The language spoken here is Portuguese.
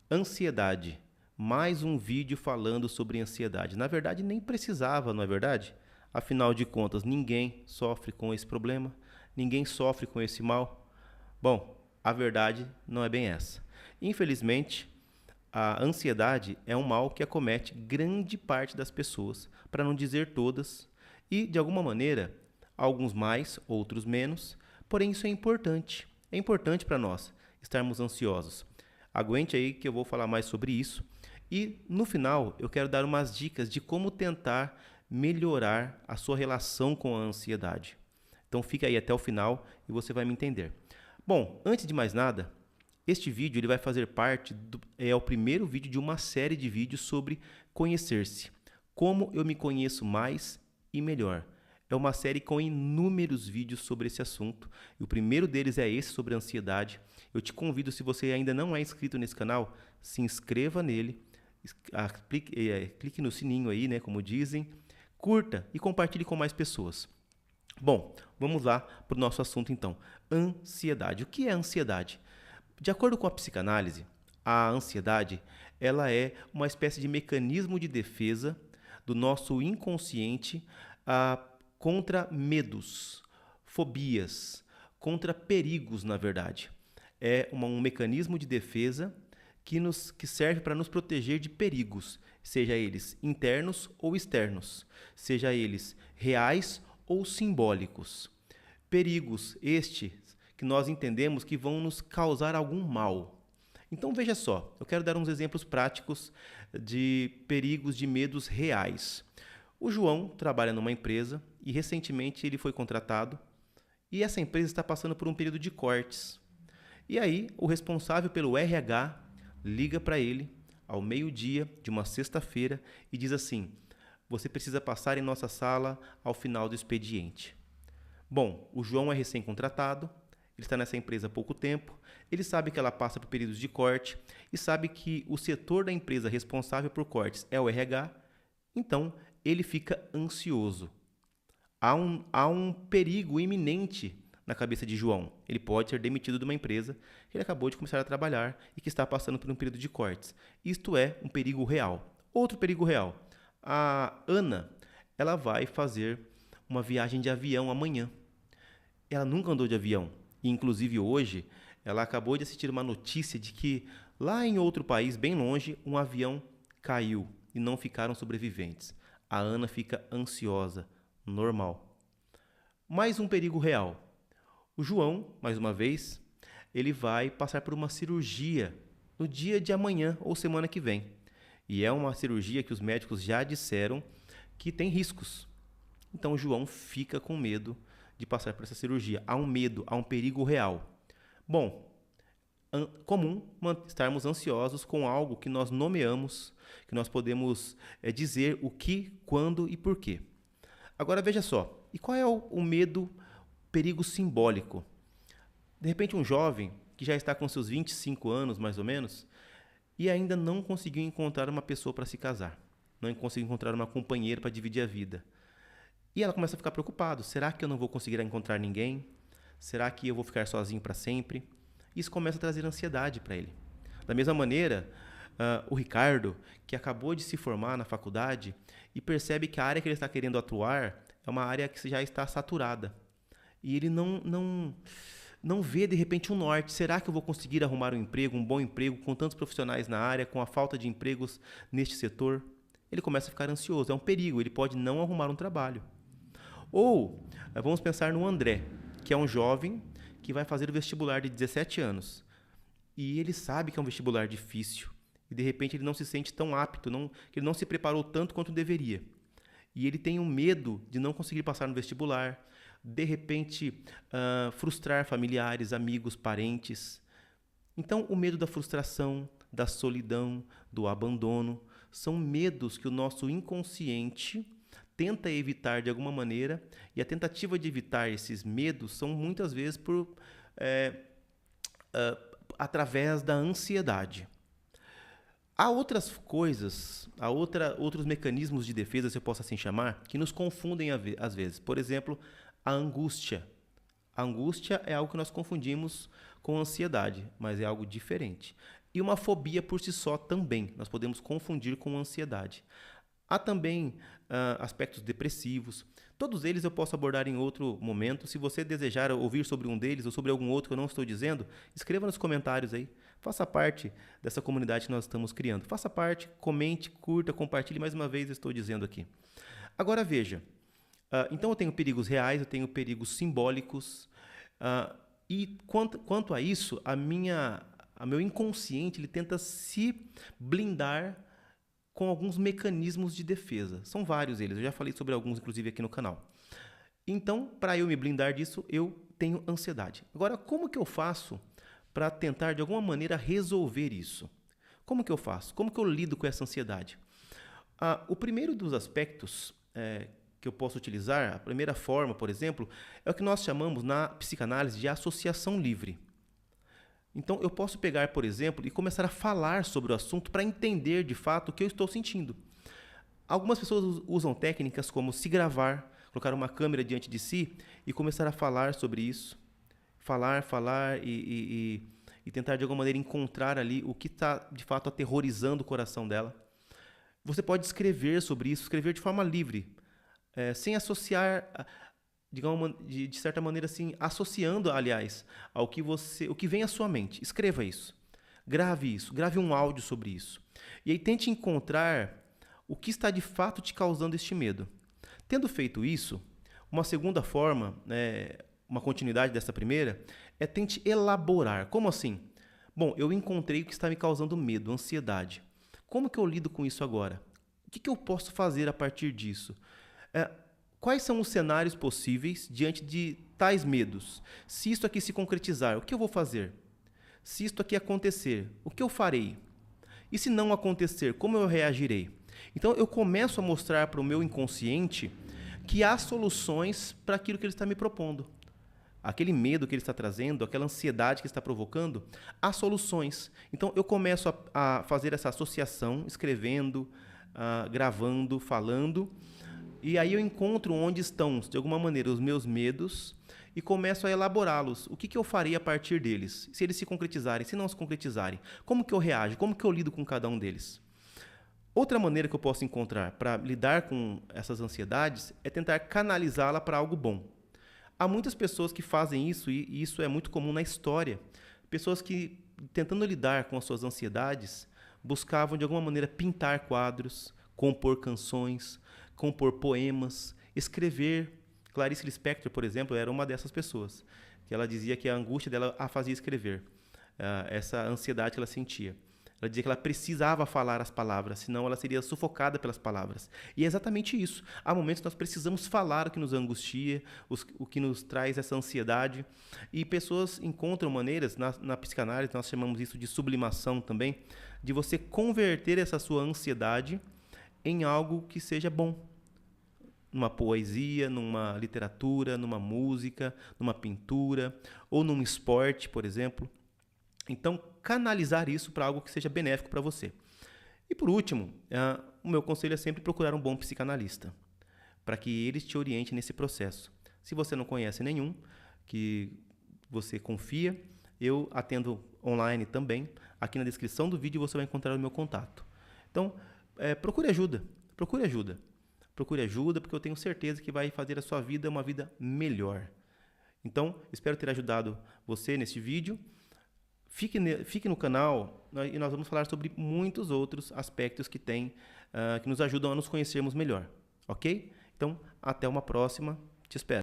Ansiedade. Mais um vídeo falando sobre ansiedade. Na verdade, nem precisava, não é verdade? Afinal de contas, ninguém sofre com esse problema, ninguém sofre com esse mal. Bom, a verdade não é bem essa. Infelizmente, a ansiedade é um mal que acomete grande parte das pessoas, para não dizer todas, e, de alguma maneira, alguns mais, outros menos, porém isso é importante. É importante para nós estarmos ansiosos. Aguente aí que eu vou falar mais sobre isso. E no final eu quero dar umas dicas de como tentar melhorar a sua relação com a ansiedade. Então fica aí até o final e você vai me entender. Bom, antes de mais nada, este vídeo ele vai fazer parte é o primeiro vídeo de uma série de vídeos sobre conhecer-se. Como eu me conheço mais e melhor. É uma série com inúmeros vídeos sobre esse assunto. E o primeiro deles é esse sobre a ansiedade. Eu te convido, se você ainda não é inscrito nesse canal, se inscreva nele, clique no sininho aí, né, como dizem, curta e compartilhe com mais pessoas. Bom, vamos lá para o nosso assunto então. Ansiedade. O que é ansiedade? De acordo com a psicanálise, a ansiedade ela é uma espécie de mecanismo de defesa do nosso inconsciente contra medos, fobias, contra perigos, na verdade. É um mecanismo de defesa que serve para nos proteger de perigos, seja eles internos ou externos, seja eles reais ou simbólicos. Perigos estes que nós entendemos que vão nos causar algum mal. Então veja só, eu quero dar uns exemplos práticos de perigos, de medos reais. O João trabalha numa empresa e recentemente ele foi contratado e essa empresa está passando por um período de cortes. E aí o responsável pelo RH liga para ele ao meio-dia de uma sexta-feira e diz assim: você precisa passar em nossa sala ao final do expediente. Bom, o João é recém-contratado, ele está nessa empresa há pouco tempo, ele sabe que ela passa por períodos de corte e sabe que o setor da empresa responsável por cortes é o RH, então ele fica ansioso. Há um perigo iminente na cabeça de João. Ele pode ser demitido de uma empresa que ele acabou de começar a trabalhar e que está passando por um período de cortes. Isto é um perigo real. Outro perigo real. A Ana, ela vai fazer uma viagem de avião amanhã. Ela nunca andou de avião. E, inclusive, hoje, ela acabou de assistir uma notícia de que lá em outro país, bem longe, um avião caiu e não ficaram sobreviventes. A Ana fica ansiosa, normal. Mais um perigo real. O João, mais uma vez, ele vai passar por uma cirurgia no dia de amanhã ou semana que vem. E é uma cirurgia que os médicos já disseram que tem riscos. Então o João fica com medo de passar por essa cirurgia. Há um medo, há um perigo real. Bom, comum estarmos ansiosos com algo que nós nomeamos, que nós podemos dizer o que, quando e por quê. Agora veja só, e qual é o medo, perigo simbólico? De repente um jovem que já está com seus 25 anos, mais ou menos, e ainda não conseguiu encontrar uma pessoa para se casar, não conseguiu encontrar uma companheira para dividir a vida. E ela começa a ficar preocupada, será que eu não vou conseguir encontrar ninguém? Será que eu vou ficar sozinho para sempre? Isso começa a trazer ansiedade para ele. Da mesma maneira, o Ricardo, que acabou de se formar na faculdade e percebe que a área que ele está querendo atuar é uma área que já está saturada. E ele não vê, de repente, um norte. Será que eu vou conseguir arrumar um emprego, um bom emprego, com tantos profissionais na área, com a falta de empregos neste setor? Ele começa a ficar ansioso. É um perigo, ele pode não arrumar um trabalho. Ou, vamos pensar no André, que é um jovem que vai fazer o vestibular de 17 anos. E ele sabe que é um vestibular difícil. E, de repente, ele não se sente tão apto, ele não se preparou tanto quanto deveria. E ele tem um medo de não conseguir passar no vestibular, de repente frustrar familiares, amigos, parentes. Então, o medo da frustração, da solidão, do abandono, são medos que o nosso inconsciente tenta evitar de alguma maneira, e a tentativa de evitar esses medos são muitas vezes através da ansiedade. Há outras coisas, outros mecanismos de defesa, se eu posso assim chamar, que nos confundem às vezes. Por exemplo, a angústia. A angústia é algo que nós confundimos com ansiedade, mas é algo diferente. E uma fobia por si só também, nós podemos confundir com ansiedade. Há também aspectos depressivos. Todos eles eu posso abordar em outro momento. Se você desejar ouvir sobre um deles ou sobre algum outro que eu não estou dizendo, escreva nos comentários aí. Faça parte dessa comunidade que nós estamos criando. Faça parte, comente, curta, compartilhe. Mais uma vez estou dizendo aqui. Agora veja, então eu tenho perigos reais, eu tenho perigos simbólicos. E quanto a isso, meu inconsciente ele tenta se blindar com alguns mecanismos de defesa. São vários eles, eu já falei sobre alguns, inclusive, aqui no canal. Então, para eu me blindar disso, eu tenho ansiedade. Agora, como que eu faço para tentar, de alguma maneira, resolver isso? Como que eu faço? Como que eu lido com essa ansiedade? O primeiro dos aspectos que eu posso utilizar, a primeira forma, por exemplo, é o que nós chamamos na psicanálise de associação livre. Então, eu posso pegar, por exemplo, e começar a falar sobre o assunto para entender, de fato, o que eu estou sentindo. Algumas pessoas usam técnicas como se gravar, colocar uma câmera diante de si e começar a falar sobre isso. Falar e tentar, de alguma maneira, encontrar ali o que está, de fato, aterrorizando o coração dela. Você pode escrever sobre isso, escrever de forma livre, sem associar... digamos, de certa maneira assim, associando, aliás, ao o que vem à sua mente. Escreva isso, grave um áudio sobre isso. E aí tente encontrar o que está de fato te causando este medo. Tendo feito isso, uma segunda forma, uma continuidade dessa primeira, é tente elaborar. Como assim? Bom, eu encontrei o que está me causando medo, ansiedade. Como que eu lido com isso agora? O que eu posso fazer a partir disso? Quais são os cenários possíveis diante de tais medos? Se isto aqui se concretizar, o que eu vou fazer? Se isto aqui acontecer, o que eu farei? E se não acontecer, como eu reagirei? Então, eu começo a mostrar para o meu inconsciente que há soluções para aquilo que ele está me propondo. Aquele medo que ele está trazendo, aquela ansiedade que está provocando, há soluções. Então, eu começo a fazer essa associação, escrevendo, gravando, falando. E aí eu encontro onde estão, de alguma maneira, os meus medos e começo a elaborá-los. O que eu farei a partir deles? Se eles se concretizarem, se não se concretizarem, como que eu reajo? Como que eu lido com cada um deles? Outra maneira que eu posso encontrar para lidar com essas ansiedades é tentar canalizá-la para algo bom. Há muitas pessoas que fazem isso e isso é muito comum na história. Pessoas que, tentando lidar com as suas ansiedades, buscavam de alguma maneira pintar quadros, compor canções, compor poemas, escrever. Clarice Lispector, por exemplo, era uma dessas pessoas, que ela dizia que a angústia dela a fazia escrever, essa ansiedade que ela sentia. Ela dizia que ela precisava falar as palavras, senão ela seria sufocada pelas palavras. E é exatamente isso. Há momentos que nós precisamos falar o que nos angustia, o que nos traz essa ansiedade. E pessoas encontram maneiras, na psicanálise nós chamamos isso de sublimação também, de você converter essa sua ansiedade em algo que seja bom. Numa poesia, numa literatura, numa música, numa pintura, ou num esporte, por exemplo. Então, canalizar isso para algo que seja benéfico para você. E por último, o meu conselho é sempre procurar um bom psicanalista, para que eles te orientem nesse processo. Se você não conhece nenhum, que você confia, eu atendo online também. Aqui na descrição do vídeo você vai encontrar o meu contato. Então, procure ajuda. Procure ajuda. Procure ajuda, porque eu tenho certeza que vai fazer a sua vida uma vida melhor. Então, espero ter ajudado você neste vídeo. Fique no canal e nós vamos falar sobre muitos outros aspectos que nos ajudam a nos conhecermos melhor. Ok? Então, até uma próxima. Te espero.